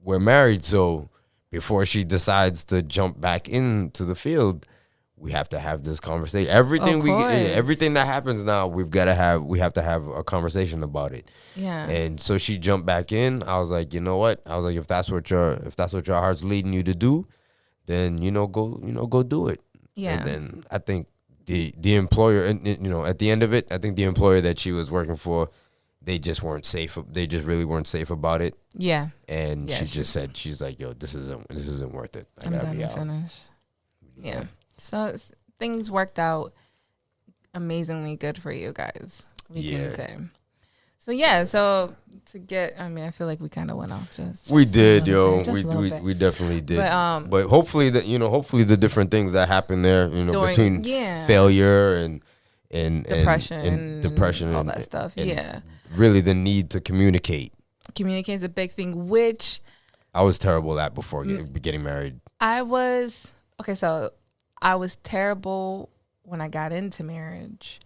we're married. So before she decides to jump back into the field, we have to have this conversation. Everything that happens now, we have to have a conversation about it. Yeah. And so she jumped back in. I was like, you know what? I was like, if that's what your heart's leading you to do, then go do it. Yeah. And then I think the employer, and at the end of it, I think the employer that she was working for, they just weren't safe. They just really weren't safe about it. Yeah. And she just said, she's like, yo, this isn't worth it. I gotta be out. Yeah. So things worked out amazingly good for you guys, we can say. So I feel like we kind of went off we did, yo. We definitely did. But hopefully the different things that happened there, between failure and depression and all that stuff. And really the need to communicate. Communicate is a big thing, which I was terrible at before getting married. I was terrible when I got into marriage,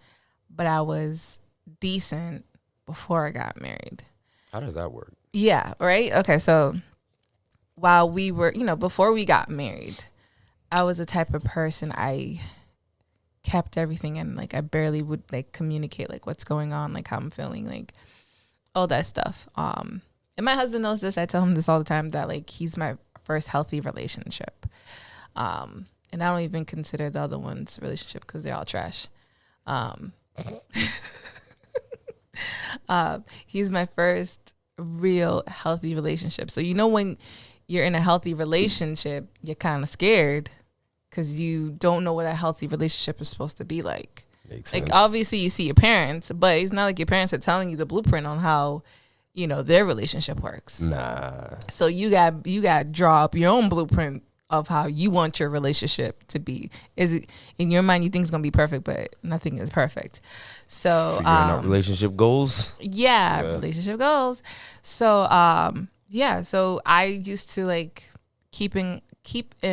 but I was decent before I got married. How does that work? Yeah, right? Okay, so while we were, before we got married, I was the type of person I kept everything in. Like I barely would like communicate like what's going on, like how I'm feeling, like all that stuff. And my husband knows this. I tell him this all the time, that like he's my first healthy relationship. And I don't even consider the other ones relationship because they're all trash. He's my first real healthy relationship. So, you know, when you're in a healthy relationship, you're kind of scared because you don't know what a healthy relationship is supposed to be like. Makes like, sense. obviously you see your parents, but it's not like your parents are telling you the blueprint on how, you know, their relationship works. Nah. So you got to draw up your own blueprint of how you want your relationship to be. Is it in your mind you think it's gonna be perfect, but nothing is perfect. So figuring out relationship goals. Yeah, relationship goals. So so I used to like keep in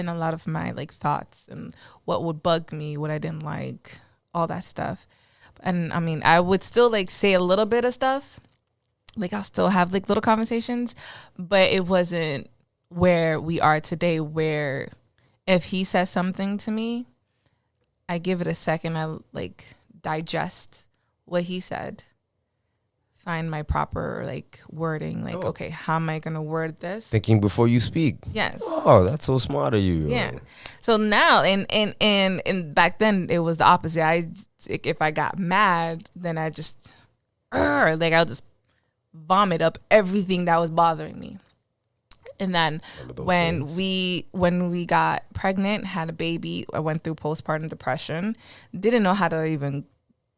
a lot of my like thoughts and what would bug me, what I didn't like, all that stuff. And I mean, I would still like say a little bit of stuff. Like I'll still have like little conversations, but it wasn't where we are today, where if he says something to me, I give it a second, I like digest what he said, find my proper like wording, like, okay, how am I going to word this? Thinking before you speak. Yes. Oh, that's so smart of you. Yeah. So now, and back then it was the opposite. If I got mad, then I just, I'll just vomit up everything that was bothering me. And then when we got pregnant, had a baby, I went through postpartum depression. Didn't know how to even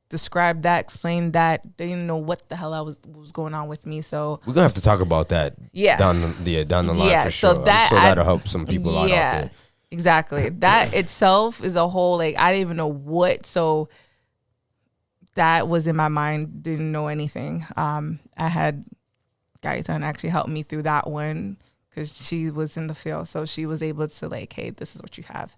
describe that, explain that. Didn't know what the hell was going on with me. So we're gonna have to talk about that. Down the line for sure. So that'll help some people out there. Exactly. That itself is a whole like I didn't even know what. So that was in my mind. Didn't know anything. I had Gaitan actually help me through that one, because she was in the field, so she was able to like, hey, this is what you have.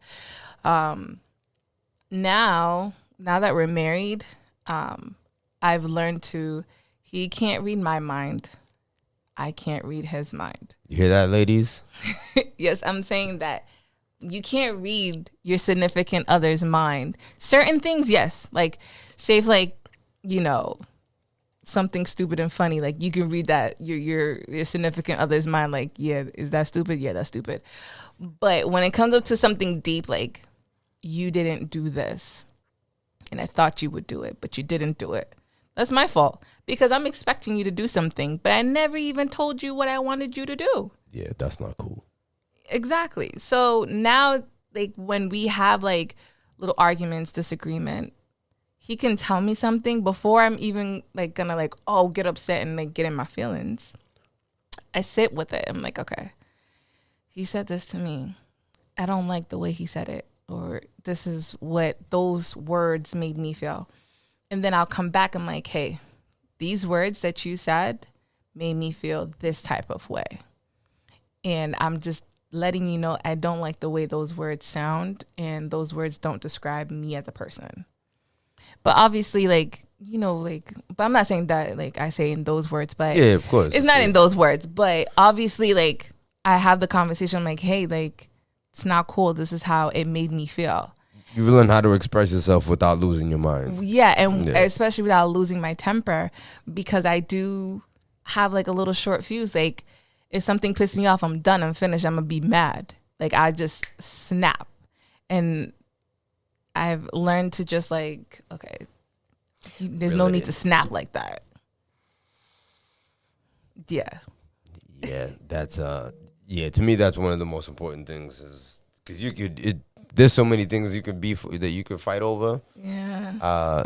Now that we're married, I've learned he can't read my mind. I can't read his mind. You hear that, ladies? Yes, I'm saying that you can't read your significant other's mind. Certain things, yes. Like, say if like, you know, something stupid and funny, like you can read that your significant other's mind, like, yeah, is that stupid? Yeah, that's stupid. But when it comes up to something deep, like you didn't do this and I thought you would do it, but you didn't do it, that's my fault, because I'm expecting you to do something, but I never even told you what I wanted you to do. Yeah, that's not cool. Exactly. So now, like when we have like little arguments, disagreement, he can tell me something before I'm even like gonna like, get upset and like get in my feelings. I sit with it. I'm like, okay, he said this to me. I don't like the way he said it, or this is what those words made me feel. And then I'll come back. I'm like, hey, these words that you said made me feel this type of way. And I'm just letting you know I don't like the way those words sound, and those words don't describe me as a person. But obviously, like, you know, like, but I'm not saying that, like, I say in those words, but yeah, of course, it's not in those words. But obviously, like, I have the conversation, I'm like, hey, like, it's not cool. This is how it made me feel. You learn how to express yourself without losing your mind. Yeah, and especially without losing my temper, because I do have, like, a little short fuse. Like, if something pisses me off, I'm done, I'm finished, I'm going to be mad. Like, I just snap. And I've learned to just like, okay, there's no need to snap like that. Yeah. Yeah, that's to me that's one of the most important things, is because there's so many things you could that you could fight over. Yeah.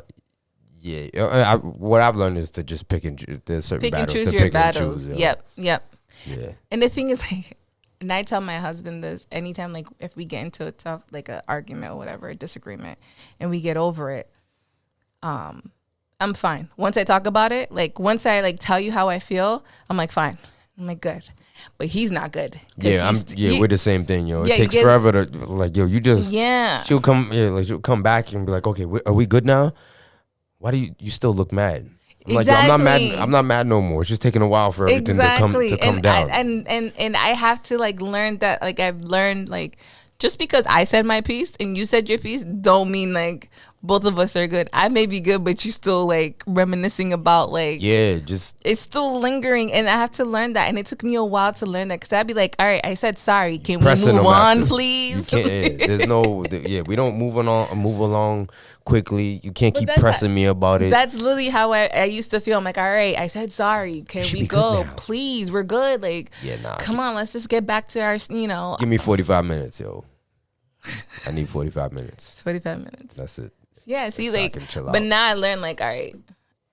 What I've learned is to just pick and choose your battles. Yep. Yeah. And the thing is, like, and I tell my husband this anytime, like, if we get into a tough, like, an argument or whatever, a disagreement, and we get over it, I'm fine. Once I talk about it, like, once I, like, tell you how I feel, I'm like, fine. I'm like, good. But he's not good. Yeah, we're the same thing, yo. It takes forever to, like, yo, you just, she'll come back and be like, okay, are we good now? Why do you still look mad? I'm like, yo, I'm not mad no more. It's just taking a while for everything to come down. And I have to, like, learn that, like, I've learned, like, just because I said my piece and you said your piece don't mean, like, both of us are good. I may be good, but you still like reminiscing about like it's still lingering, and I have to learn that. And it took me a while to learn that because I'd be like, all right, I said sorry. Can we move on, please? You can't. There's no. We don't move along quickly. You can't keep pressing me about it. That's literally how I used to feel. I'm like, all right, I said sorry. Can we go? Please, we're good. Like, come on, let's just get back to our, Give me 45 minutes, yo. I need 45 minutes. 45 minutes. That's it. Yeah, see, like, but now I learned, like, all right,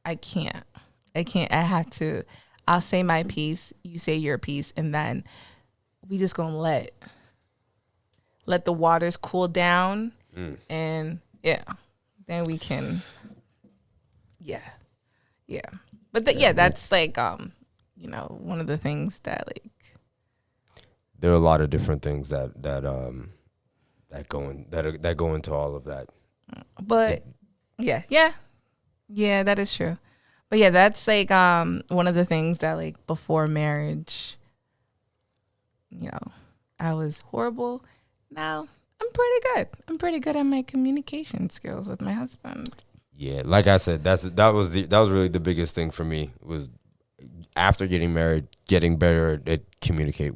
I can't. I have to. I'll say my piece, you say your piece, and then we just gonna let the waters cool down, and then we can, But that's like, one of the things that like. There are a lot of different things that go into all of that. But that is true. But yeah, that's like one of the things that like before marriage, I was horrible. Now I'm pretty good. I'm pretty good at my communication skills with my husband. Yeah, like I said, that was really the biggest thing for me was after getting married, getting better at communicating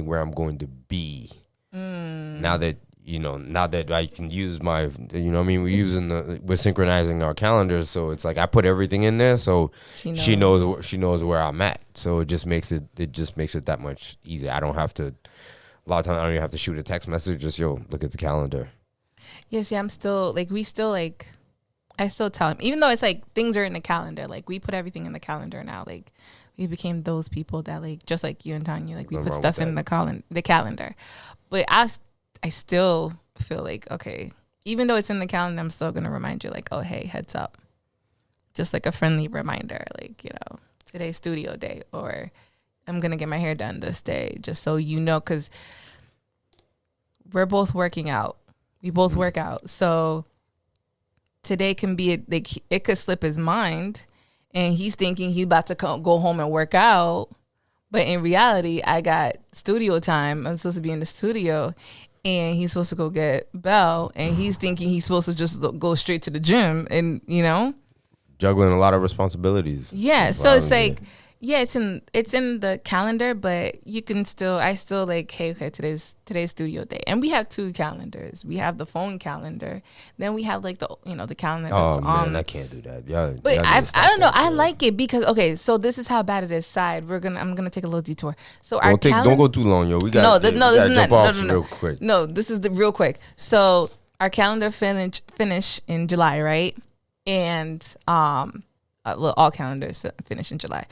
where I'm going to be. Now that I can use my, we're synchronizing our calendars, so it's like I put everything in there, so she knows where I'm at. So it just makes it that much easier. I don't have to. A lot of times I don't even have to shoot a text message. Just look at the calendar. Yeah, see, I'm still like I still tell him, even though it's like things are in the calendar. Like we put everything in the calendar now. Like we became those people that like just like you and Tanya, like we put stuff in the calendar. But I still feel like, okay, even though it's in the calendar, I'm still gonna remind you like, oh hey, heads up. Just like a friendly reminder, like, today's studio day, or I'm gonna get my hair done this day, just so you know, because we're both working out. We both work out. So today can be it could slip his mind and he's thinking he's about to go home and work out. But in reality, I got studio time. I'm supposed to be in the studio and he's supposed to go get Belle and he's thinking he's supposed to just go straight to the gym and, juggling a lot of responsibilities. Yeah. So it's like, it's in the calendar, but I still like, hey, okay, today's studio day. And we have two calendars. We have the phone calender. Then we have like the calendar that's man, I can't do that. But I don't know. I like it because, okay, so this is how bad it is. I'm going to take a little detour. So don't go too long, yo. We got real quick. No, this is real quick. So our calendar finish in July, right? And all calendars finish in July.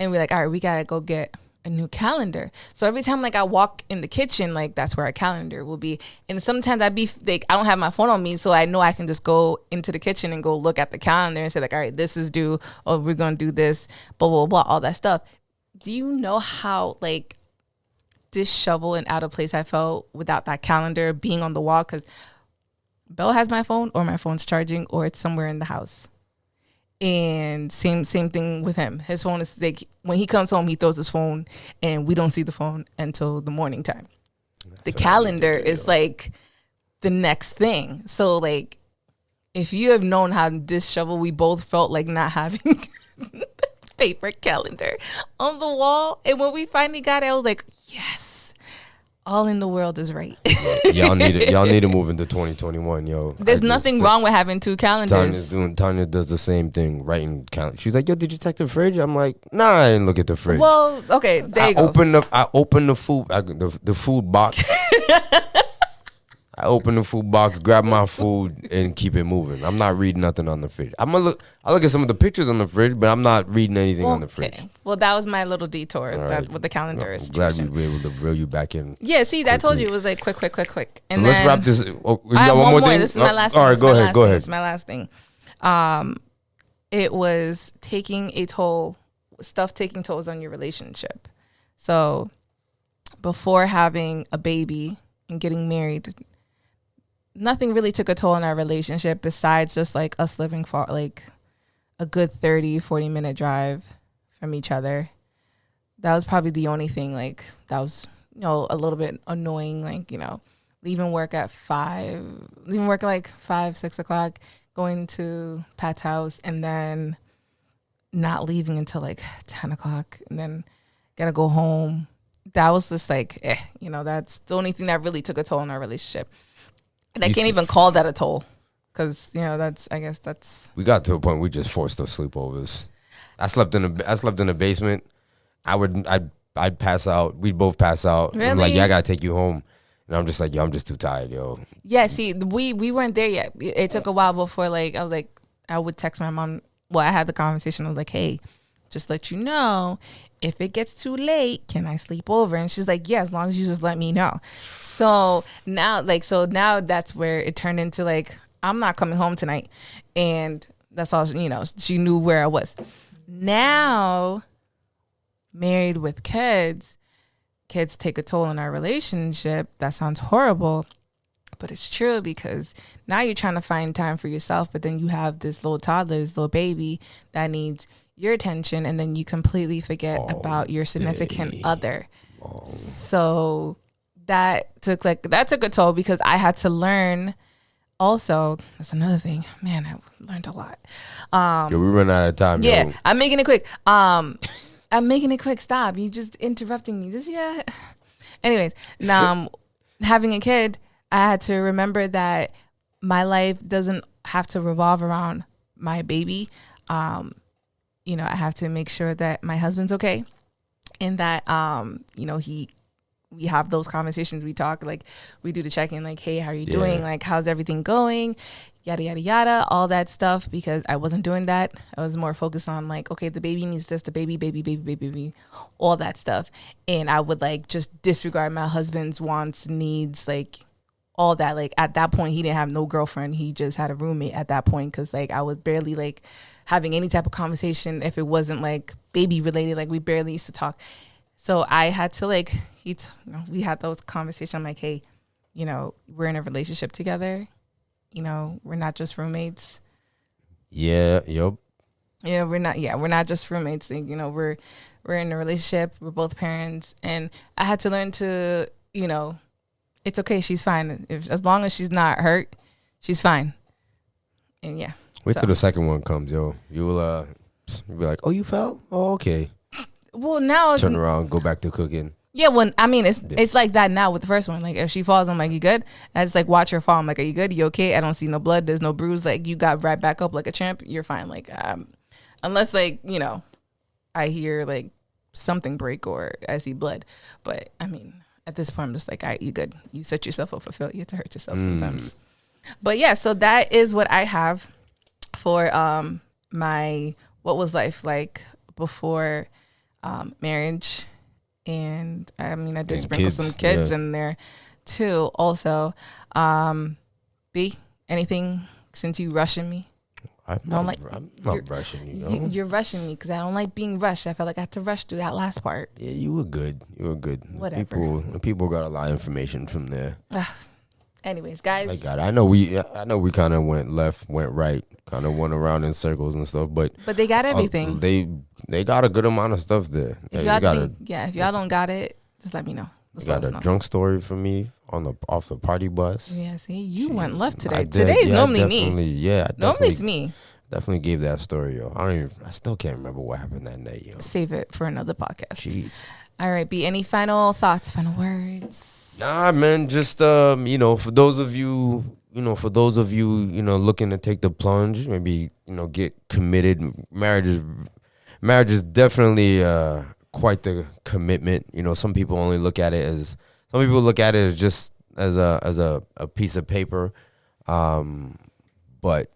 And we're like, all right, we got to go get a new calendar. So every time like I walk in the kitchen, like that's where our calendar will be. And sometimes I'd be like, I don't have my phone on me, so I know I can just go into the kitchen and go look at the calendar and say like, all right, this is due, or we're going to do this, blah, blah, blah, all that stuff. Do you know how like disheveled and out of place I felt without that calendar being on the wall? Because Belle has my phone, or my phone's charging, or it's somewhere in the house. And same thing with him. His phone is like, when he comes home, he throws his phone and we don't see the phone until the morning time. The calendar is like the next thing. So like, if you have known how disheveled we both felt like not having paper calendar on the wall. And when we finally got it, I was like, yes. All in the world is right. Y'all need to move into 2021, yo. There's nothing wrong with having two calendars. Tanya does the same thing, writing calendar. She's like, yo, did you check the fridge? I'm like, nah, I didn't look at the fridge. Well, okay, there you go. I opened the food box. I open the food box, grab my food, and keep it moving. I'm not reading nothing on the fridge. I look at some of the pictures on the fridge, but I'm not reading anything on the fridge. Well, that was my little detour with the calendar. I'm glad we were able to reel you back in. Yeah, see, I told you it was like quick. And so let's wrap this. We got one more thing. This is my last thing. All right, go ahead. It's my last thing. It was taking tolls on your relationship. So before having a baby and getting married, nothing really took a toll on our relationship besides just like us living far, like a good 30-40 minute drive from each other. That was probably the only thing like that was, a little bit annoying. Like, leaving work at 5, 6 o'clock, going to Pat's house, and then not leaving until like 10 o'clock, and then gotta go home. That was just like, that's the only thing that really took a toll on our relationship. And I can't even call that a toll, because I guess that's. We got to a point we just forced those sleepovers. I slept in the basement. I'd pass out. We'd both pass out. Really? I'm like, yeah, I gotta take you home. And I'm just like, yo, I'm just too tired, yo. Yeah, see, we weren't there yet. It took a while before, like, I was like, I would text my mom. Well, I had the conversation. I was like, hey, just let you know, if it gets too late, can I sleep over? And she's like, yeah, as long as you just let me know. So now that's where it turned into like, I'm not coming home tonight. And that's all, she knew where I was. Now, married with kids take a toll on our relationship. That sounds horrible, but it's true, because now you're trying to find time for yourself, but then you have this little toddler, this little baby that needs your attention, and then you completely forget about your significant other. So that took a toll, because I had to learn. Also, that's another thing. Man, I learned a lot. We run out of time. Yeah, yo. I'm making it quick. Stop. You just interrupting me. Anyways, now having a kid, I had to remember that my life doesn't have to revolve around my baby. I have to make sure that my husband's okay, and that we have those conversations. We talk, like, we do the check-in, like, hey, how are you doing? Like, how's everything going? Yada, yada, yada, all that stuff, because I wasn't doing that. I was more focused on, like, okay, the baby needs this, the baby, all that stuff. And I would, like, just disregard my husband's wants, needs, like, all that. Like, at that point, he didn't have no girlfriend. He just had a roommate at that point, because, like, I was barely, like, having any type of conversation if it wasn't, like, baby related. Like, we barely used to talk. So I had to, like, we had those conversations. I'm like, hey, we're in a relationship together. We're not just roommates. Yeah. Yep. Yeah, we're not just roommates. Like, we're in a relationship. We're both parents, and I had to learn to, it's okay. She's fine. As long as she's not hurt, she's fine. And yeah. Wait till the second one comes, yo. You'll be like, oh, you fell? Oh, okay. Well, now turn around, go back to cooking. Yeah, well, I mean, it's like that now with the first one. Like, if she falls, I'm like, you good? I just, like, watch her fall. I'm like, are you good? You okay? I don't see no blood. There's no bruise. Like, you got right back up like a champ. You're fine. Like, unless, like, I hear, like, something break or I see blood. But, I mean, at this point, I'm just like, all right, you good. You set yourself up for failure to hurt yourself sometimes. But, yeah, so that is what I have for what was life like before marriage. And I mean, I did sprinkle some kids in there too. Also, B, anything, since you rushing me? I'm not rushing you. You're rushing me because I don't like being rushed. I felt like I had to rush through that last part. Yeah, you were good. Whatever. People got a lot of information from there. Anyways, guys. Like God, I know we kind of went left, went right, kind of went around in circles and stuff, but they got everything. They got a good amount of stuff there. If y'all don't got it, just let me know. Got a drunk story for me off the party bus. Yeah, see, you went left today. Today's normally me. Yeah, normally it's me. Definitely gave that story, yo. I still can't remember what happened that night, yo. Save it for another podcast. Jeez. All right, B, any final thoughts, final words? Nah, man, just for those of you, looking to take the plunge, maybe, get committed. Marriage is definitely quite the commitment. Some people look at it as just as a piece of paper, but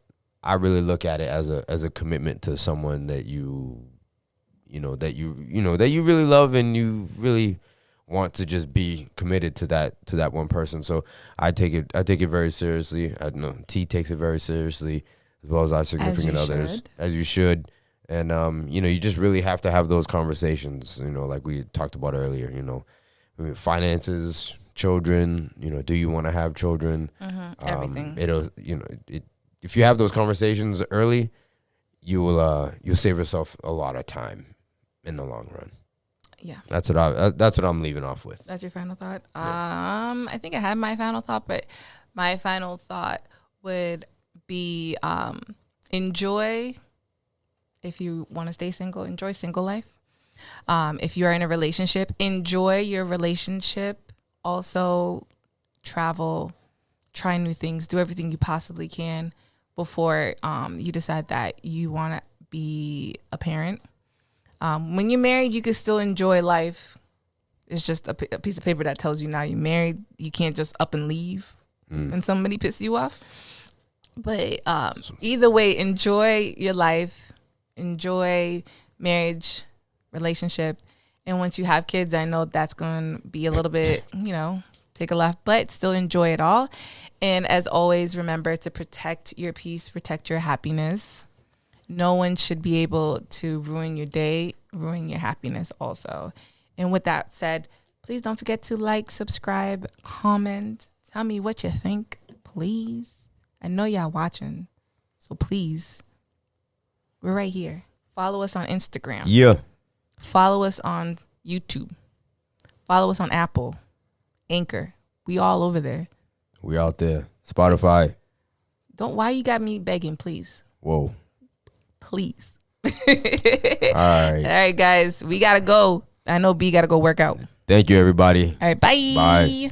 I really look at it as a commitment to someone that you really love, and you really want to just be committed to that one person. So I take it very seriously. I know T takes it very seriously, as well as our significant others, as you should. And you just really have to have those conversations, like we talked about earlier, finances, children, do you want to have children? Everything. If you have those conversations early, you'll save yourself a lot of time in the long run. Yeah. That's what I'm leaving off with. That's your final thought? Yeah. I think I had my final thought, but my final thought would be enjoy, if you want to stay single, enjoy single life. If you are in a relationship, enjoy your relationship. Also, travel, try new things, do everything you possibly can before you decide that you want to be a parent. When you're married, you can still enjoy life. It's just a piece of paper that tells you now you're married. You can't just up and leave when somebody pisses you off. But either way, enjoy your life, enjoy marriage, relationship. And once you have kids, I know that's going to be a little bit, take a laugh, but still enjoy it all. And as always, remember to protect your peace, protect your happiness. No one should be able to ruin your day, ruin your happiness also. And with that said, please don't forget to like, subscribe, comment. Tell me what you think, please. I know y'all watching, so please. We're right here. Follow us on Instagram. Yeah. Follow us on YouTube. Follow us on Apple, Anchor. We all over there. We out there. Spotify. Why you got me begging, please? Whoa. Please. All right. All right, guys. We got to go. I know B got to go work out. Thank you, everybody. All right. Bye. Bye.